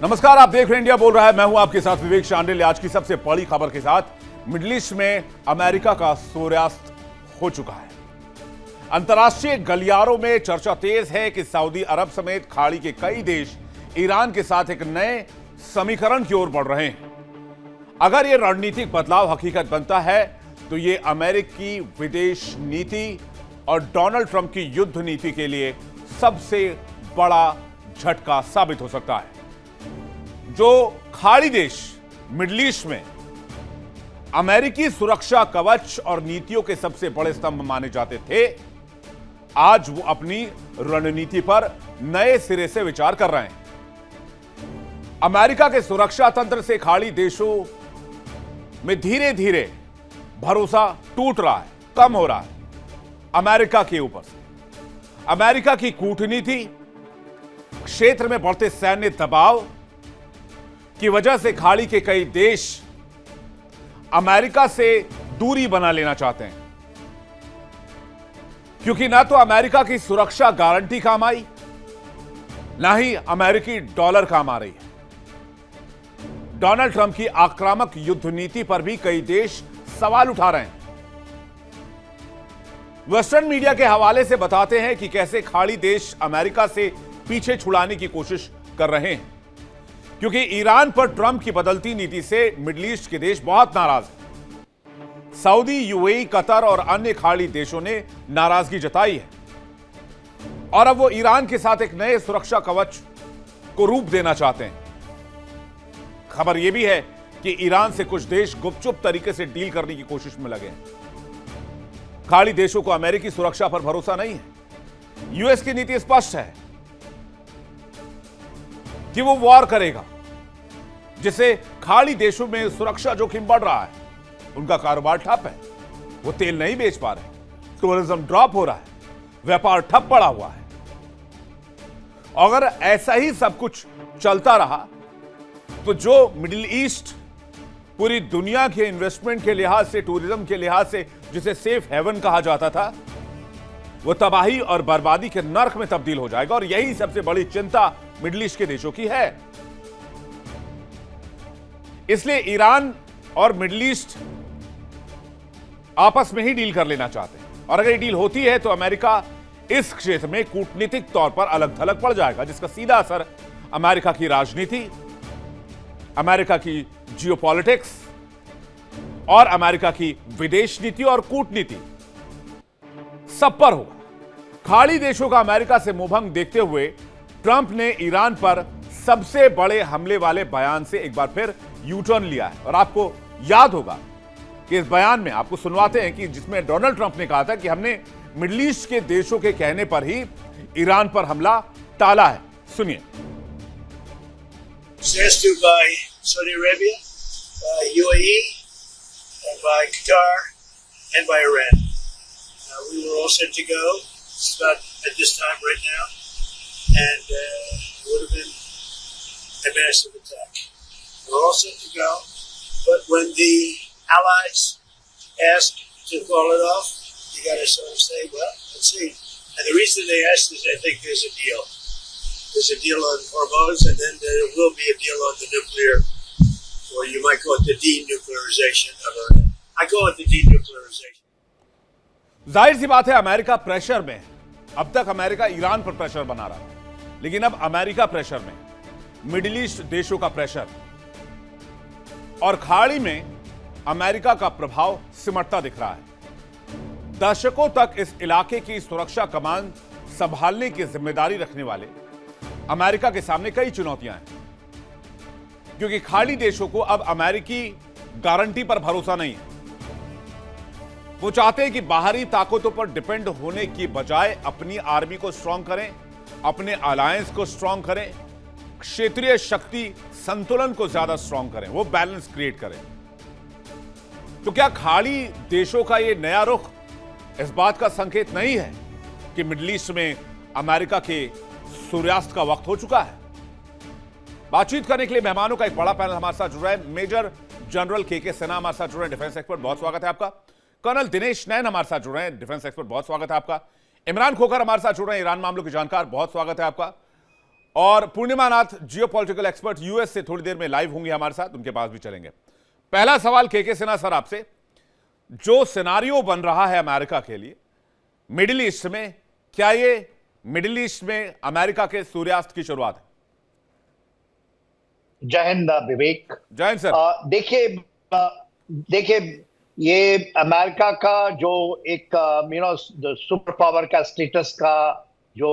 नमस्कार, आप देख रहे हैं इंडिया बोल रहा है। मैं हूं आपके साथ विवेक शांडिल। आज की सबसे बड़ी खबर के साथ मिडिल ईस्ट में अमेरिका का सूर्यास्त हो चुका है। अंतर्राष्ट्रीय गलियारों में चर्चा तेज है कि सऊदी अरब समेत खाड़ी के कई देश ईरान के साथ एक नए समीकरण की ओर बढ़ रहे हैं। अगर यह रणनीतिक बदलाव हकीकत बनता है तो यह अमेरिकी विदेश नीति और डोनाल्ड ट्रंप की युद्ध नीति के लिए सबसे बड़ा झटका साबित हो सकता है। जो खाड़ी देश मिडिल ईस्ट में अमेरिकी सुरक्षा कवच और नीतियों के सबसे बड़े स्तंभ माने जाते थे, आज वो अपनी रणनीति पर नए सिरे से विचार कर रहे हैं। अमेरिका के सुरक्षा तंत्र से खाड़ी देशों में धीरे धीरे भरोसा टूट रहा है, कम हो रहा है अमेरिका के ऊपर से। अमेरिका की कूटनीति, क्षेत्र में बढ़ते सैन्य दबाव की वजह से खाड़ी के कई देश अमेरिका से दूरी बना लेना चाहते हैं, क्योंकि ना तो अमेरिका की सुरक्षा गारंटी काम आई, ना ही अमेरिकी डॉलर काम आ रही है। डोनाल्ड ट्रंप की आक्रामक युद्ध नीति पर भी कई देश सवाल उठा रहे हैं। वेस्टर्न मीडिया के हवाले से बताते हैं कि कैसे खाड़ी देश अमेरिका से पीछे छुड़ाने की कोशिश कर रहे हैं, क्योंकि ईरान पर ट्रंप की बदलती नीति से मिडिल ईस्ट के देश बहुत नाराज हैं। सऊदी, यूएई, कतर और अन्य खाड़ी देशों ने नाराजगी जताई है और अब वो ईरान के साथ एक नए सुरक्षा कवच को रूप देना चाहते हैं। खबर यह भी है कि ईरान से कुछ देश गुपचुप तरीके से डील करने की कोशिश में लगे हैं। खाड़ी देशों को अमेरिकी सुरक्षा पर भरोसा नहीं है। यूएस की नीति स्पष्ट है कि वो वॉर करेगा, जिससे खाड़ी देशों में सुरक्षा जोखिम बढ़ रहा है। उनका कारोबार ठप है, वो तेल नहीं बेच पा रहे, टूरिज्म ड्रॉप हो रहा है, व्यापार ठप पड़ा हुआ है। अगर ऐसा ही सब कुछ चलता रहा तो जो मिडिल ईस्ट पूरी दुनिया के इन्वेस्टमेंट के लिहाज से, टूरिज्म के लिहाज से जिसे सेफ हेवन कहा जाता था, वो तबाही और बर्बादी के नर्क में तब्दील हो जाएगा। और यही सबसे बड़ी चिंता मिडिल ईस्ट के देशों की है। इसलिए ईरान और मिडिल ईस्ट आपस में ही डील कर लेना चाहते हैं, और अगर ये डील होती है तो अमेरिका इस क्षेत्र में कूटनीतिक तौर पर अलग थलग पड़ जाएगा, जिसका सीधा असर अमेरिका की राजनीति, अमेरिका की जियोपॉलिटिक्स और अमेरिका की विदेश नीति और कूटनीति सब पर होगा। खाड़ी देशों का अमेरिका से मुंहभंग देखते हुए ट्रंप ने ईरान पर सबसे बड़े हमले वाले बयान से एक बार फिर यू टर्न लिया है। और आपको याद होगा कि इस बयान में आपको सुनवाते हैं कि जिसमें डोनाल्ड ट्रंप ने कहा था कि हमने मिडिल ईस्ट के देशों के कहने पर ही ईरान पर हमला टाला है। सुनिए। by Saudi Arabia, by UAE, and by Qatar, and by Iran. We were all set to go. It's about at this time right now, and it would have been a massive attack. We're all set to go, but when the allies asked to call it off, you got to sort of say, well, let's see. And the reason they asked is I think there's a deal. There's a deal on hormones, and then there will be a deal on the nuclear, or you might call it the denuclearization of Iran. I call it the denuclearization. जाहिर सी बात है, America pressure में है। अब तक America Iran पर pressure बना रहा है, लेकिन अब अमेरिका प्रेशर में, मिडिल ईस्ट देशों का प्रेशर और खाड़ी में अमेरिका का प्रभाव सिमटता दिख रहा है। दशकों तक इस इलाके की सुरक्षा कमान संभालने की जिम्मेदारी रखने वाले अमेरिका के सामने कई चुनौतियां हैं, क्योंकि खाड़ी देशों को अब अमेरिकी गारंटी पर भरोसा नहीं है। वो चाहते हैं कि बाहरी ताकतों पर डिपेंड होने की बजाय अपनी आर्मी को स्ट्रांग करें, अपने अलायंस को स्ट्रांग करें, क्षेत्रीय शक्ति संतुलन को ज्यादा स्ट्रांग करें, वो बैलेंस क्रिएट करें। तो क्या खाड़ी देशों का ये नया रुख इस बात का संकेत नहीं है कि मिडिल ईस्ट में अमेरिका के सूर्यास्त का वक्त हो चुका है? बातचीत करने के लिए मेहमानों का एक बड़ा पैनल हमारे साथ जुड़ रहा है। मेजर जनरल के सिन्हा हमारे साथ जुड़ रहे हैं, डिफेंस एक्सपर्ट, बहुत स्वागत है आपका। कर्नल दिनेश नैन हमारे साथ जुड़ रहे हैं, डिफेंस एक्सपर्ट, बहुत स्वागत है आपका। इमरान खोखर हमारे साथ जुड़ रहे हैं, ईरान मामलों के जानकार, बहुत स्वागत है आपका। और पूर्णिमा नाथ जियोपॉलिटिकल एक्सपर्ट यूएस से थोड़ी देर में लाइव होंगे हमारे साथ, उनके पास भी चलेंगे। पहला सवाल के सिन्हा सर आपसे, जो सिनारियो बन रहा है अमेरिका के लिए मिडिल ईस्ट में, क्या ये मिडिल ईस्ट में अमेरिका के सूर्यास्त की शुरुआत है? जय हिंद विवेक। जय हिंद सर। देखिए ये अमेरिका का जो एक सुपर पावर का स्टेटस का जो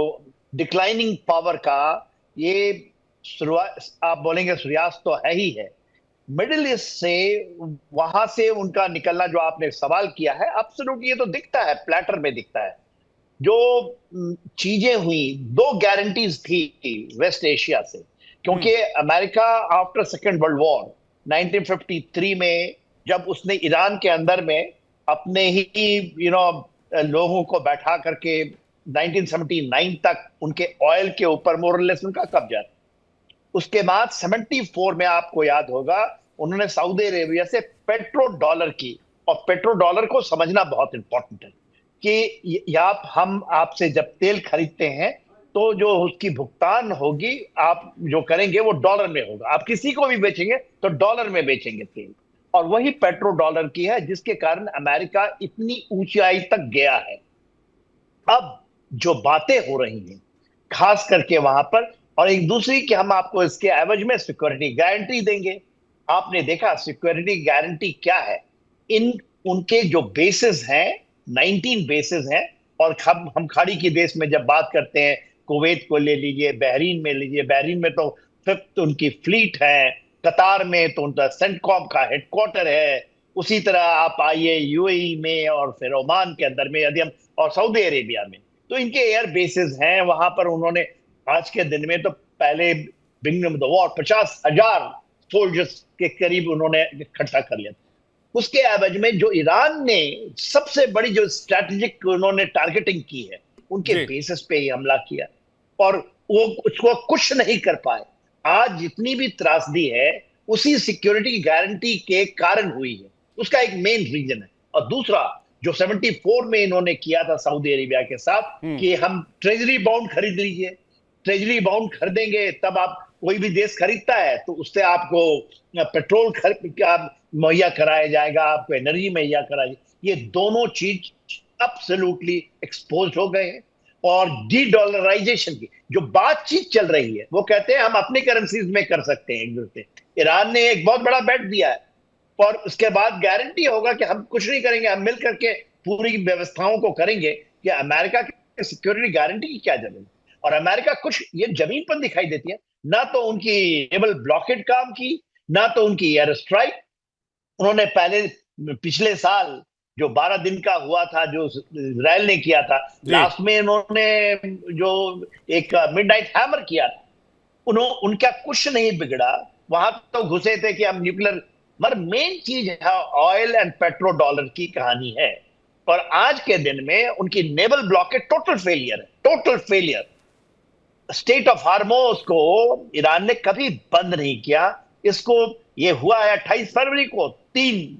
डिक्लाइनिंग पावर का ये शुरुआत, आप बोलेंगे सूर्यास्त तो है ही है। मिडिल ईस्ट से वहां से उनका निकलना जो आपने सवाल किया है, एब्सोल्युटली ये तो दिखता है, प्लेटर में दिखता है। जो चीजें हुई, दो गारंटीज थी वेस्ट एशिया से, क्योंकि America after second world war 1953 में जब उसने ईरान के अंदर में अपने ही लोगों को बैठा करके 1979 तक उनके ऑयल के ऊपर मोरलेस उनका कब्जा, उसके बाद 74 में आपको याद होगा उन्होंने सऊदी अरेबिया से पेट्रो डॉलर की, और पेट्रो डॉलर को समझना बहुत इंपॉर्टेंट है कि हम आपसे जब तेल खरीदते हैं तो जो उसकी भुगतान होगी आप जो करेंगे वो डॉलर में होगा, आप किसी को भी बेचेंगे तो डॉलर में बेचेंगे तेल, और वही पेट्रो डॉलर की है जिसके कारण अमेरिका इतनी ऊंचाई तक गया है। अब जो बातें हो रही हैं खास करके वहां पर, और एक दूसरी कि हम आपको इसके एवज में सिक्योरिटी गारंटी देंगे। आपने देखा सिक्योरिटी गारंटी क्या है, उनके जो बेसिस हैं 19 बेसिस हैं, और हम खाड़ी के देश में जब बात करते हैं, कुवैत को ले लीजिए, बहरीन में लीजिए, बहरीन में तो 5th उनकी फ्लीट है, कतार में तो उनका सेंटकॉम का हेडक्वार्टर है, उसी तरह आप आइए यूएई में और फिर ओमान के अंदर में यदि हम, और सऊदी अरेबिया में, तो इनके एयर बेसिस हैं वहां पर। उन्होंने आज के दिन में तो पहले beginning of the war 50,000 soldiers के करीब उन्होंने इकट्ठा कर लिया। उसके एवज में जो ईरान ने सबसे बड़ी जो स्ट्रैटेजिक उन्होंने टारगेटिंग की है, उनके बेसिस पे ही हमला किया, और वो उसको कुछ नहीं कर पाए। आज जितनी भी त्रासदी है उसी सिक्योरिटी गारंटी के कारण हुई है, उसका एक मेन रीजन है। और दूसरा जो 74 में इन्होंने किया था सऊदी अरेबिया के साथ कि हम ट्रेजरी बॉन्ड खरीद लीजिए, ट्रेजरी बॉन्ड खरीदेंगे तब आप, कोई भी देश खरीदता है तो उससे आपको पेट्रोल मुहैया कराया जाएगा, आपको एनर्जी मुहैया कराई, ये दोनों चीज एब्सोल्युटली एक्सपोज हो गए हैं। और डी डॉलराइजेशन की जो बातचीत चल रही है, वो कहते हैं हम अपनी करेंसीज में कर सकते हैं एक दूसरे। ईरान ने एक बहुत बड़ा बेट दिया है, और उसके बाद गारंटी होगा कि हम कुछ नहीं करेंगे, हम मिल करके पूरी व्यवस्थाओं को करेंगे, कि अमेरिका की सिक्योरिटी गारंटी की क्या जरूरत है। और अमेरिका कुछ ये जमीन पर दिखाई देती है, ना तो उनकी नेवल ब्लॉकेड काम की, ना तो उनकी एयर स्ट्राइक। उन्होंने पहले पिछले साल जो 12 दिन का हुआ था जो इजराइल ने किया था, लास्ट में उन्होंने जो एक मिडनाइट हैमर किया था, उनका कुछ नहीं बिगड़ा। वहां तो घुसे थे कि हम न्यूक्लियर, मगर मेन चीज है ऑयल एंड पेट्रो डॉलर की कहानी है। और आज के दिन में उनकी नेवल ब्लॉकेड टोटल फेलियर है, टोटल फेलियर। स्टेट ऑफ हार्मोज को ईरान ने कभी बंद नहीं किया, इसको ये हुआ है 28 फरवरी को, 3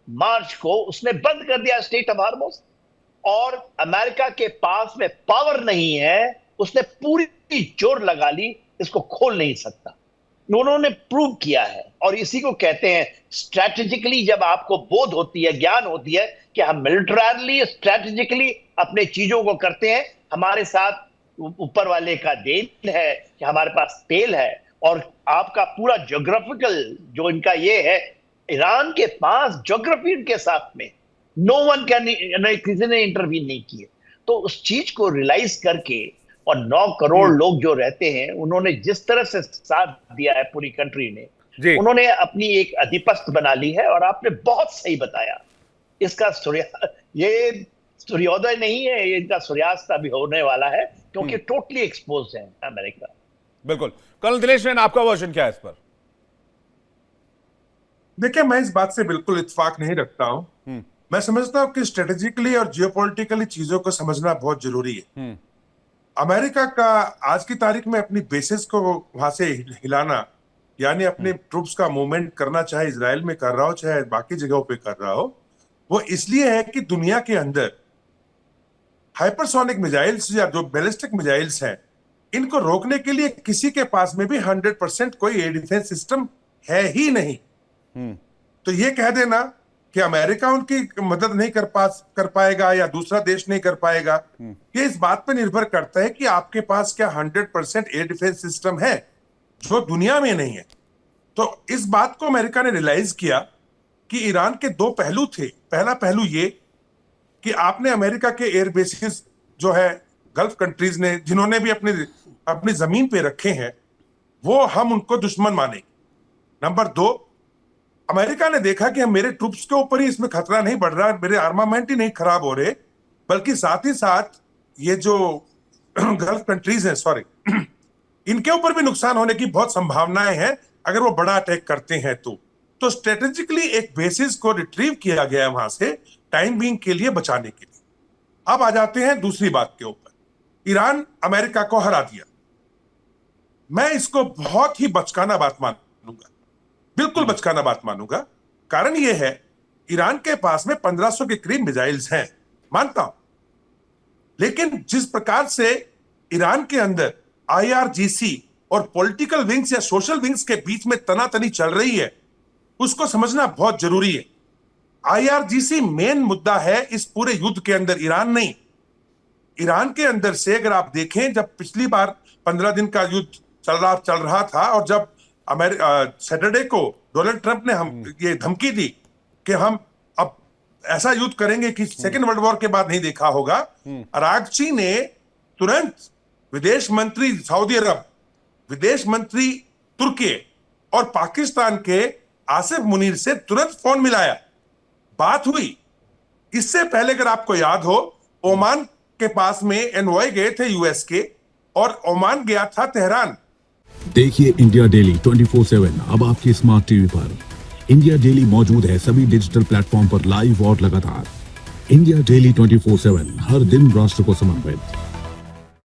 मार्च को उसने बंद कर दिया स्टेट ऑफ हार्मोज। और अमेरिका के पास में पावर नहीं है, उसने पूरी जोर लगा ली, इसको खोल नहीं सकता। उन्होंने प्रूव किया है, और इसी को कहते हैं स्ट्रैटेजिकली, जब आपको बोध होती है, ज्ञान होती है कि हम मिलिटरली स्ट्रैटेजिकली अपने चीजों को करते हैं, हमारे साथ ऊपर वाले का देन है कि हमारे पास तेल है। और आपका पूरा ज्योग्राफिकल जो इनका ये है, ईरान के पास ज्योग्राफी के साथ में नो वन कैन, किसी ने इंटरवीन नहीं किए। तो उस चीज को रियलाइज करके, और 9 करोड़ लोग जो रहते हैं, उन्होंने जिस तरह से साथ दिया है पूरी कंट्री ने, उन्होंने अपनी एक अधिपस्त बना ली है। और आपने बहुत सही बताया, इसका ये सूर्योदय नहीं है, ये इनका सूर्यास्त अभी होने वाला है, क्योंकि टोटली एक्सपोज है अमेरिका। बिल्कुल। कर्नल दिनेश मैन, आपका वर्जन क्या है इस पर? देखिए, मैं इस बात से बिल्कुल इत्तेफाक नहीं रखता हूं। मैं समझता हूं कि स्ट्रेटेजिकली और जियोपॉलिटिकली चीजों को समझना बहुत जरूरी है। अमेरिका का आज की तारीख में अपनी बेसिस को वहां से हिलाना, यानी अपने ट्रूप्स का मूवमेंट करना, चाहे इजराइल में कर रहा हो चाहे बाकी जगहों पे कर रहा हो, वो इसलिए है कि दुनिया के अंदर हाइपरसोनिक मिसाइल्स या जो बैलिस्टिक मिसाइल्स हैं, इनको रोकने के लिए किसी के पास में भी 100% कोई एयर डिफेंस सिस्टम है ही नहीं। तो ये कह देना कि अमेरिका उनकी मदद नहीं कर पाएगा या दूसरा देश नहीं कर पाएगा, ये इस बात पर निर्भर करता है कि आपके पास क्या 100% एयर डिफेंस सिस्टम है, जो दुनिया में नहीं है। तो इस बात को अमेरिका ने रियलाइज किया कि ईरान के दो पहलू थे। पहला पहलू ये कि आपने अमेरिका के एयर बेसिस जो है गल्फ कंट्रीज ने, जिन्होंने भी अपनी जमीन पे रखे हैं, वो हम उनको दुश्मन मानेंगे। नंबर 2, अमेरिका ने देखा कि मेरे ट्रूप्स के ऊपर ही इसमें खतरा नहीं बढ़ रहा, मेरे आर्मामेंट ही नहीं खराब हो रहे, बल्कि साथ ही साथ ये जो गल्फ कंट्रीज हैं, सॉरी, इनके ऊपर भी नुकसान होने की बहुत संभावनाएं हैं अगर वो बड़ा अटैक करते हैं तो स्ट्रेटेजिकली एक बेसिस को रिट्रीव किया गया वहां से टाइम बीइंग के लिए, बचाने के लिए। अब आ जाते हैं दूसरी बात के ऊपर। ईरान अमेरिका को हरा दिया। मैं इसको बहुत ही बचकाना बात मानूंगा, बिल्कुल बचकाना बात मानूंगा। कारण यह है, ईरान के पास में 1500 के करीब मिसाइल्स हैं, मानता हूं, लेकिन जिस प्रकार से ईरान के अंदर IRGC और पॉलिटिकल विंग्स या सोशल विंग्स के बीच में तनातनी चल रही है, उसको समझना बहुत जरूरी है। IRGC मेन मुद्दा है इस पूरे युद्ध के अंदर, ईरान नहीं। ईरान के अंदर से अगर आप देखें, जब पिछली बार 15 दिन का युद्ध चल रहा था और जब सैटरडे को डोनाल्ड ट्रंप ने हम ये धमकी दी कि हम अब ऐसा युद्ध करेंगे कि सेकेंड वर्ल्ड वॉर के बाद नहीं देखा होगा, अरागची ने तुरंत विदेश मंत्री सऊदी अरब, विदेश मंत्री तुर्की और पाकिस्तान के आसिफ मुनीर से तुरंत फोन मिलाया, बात हुई। इससे पहले अगर आपको याद हो, ओमान के पास में एनवॉय गए थे यूएस के, और ओमान गया था तेहरान। देखिए इंडिया डेली 24/7 अब आपके स्मार्ट टीवी पर। इंडिया डेली मौजूद है सभी डिजिटल प्लेटफॉर्म पर लाइव और लगातार। इंडिया डेली 24/7 हर दिन राष्ट्र को समर्पित।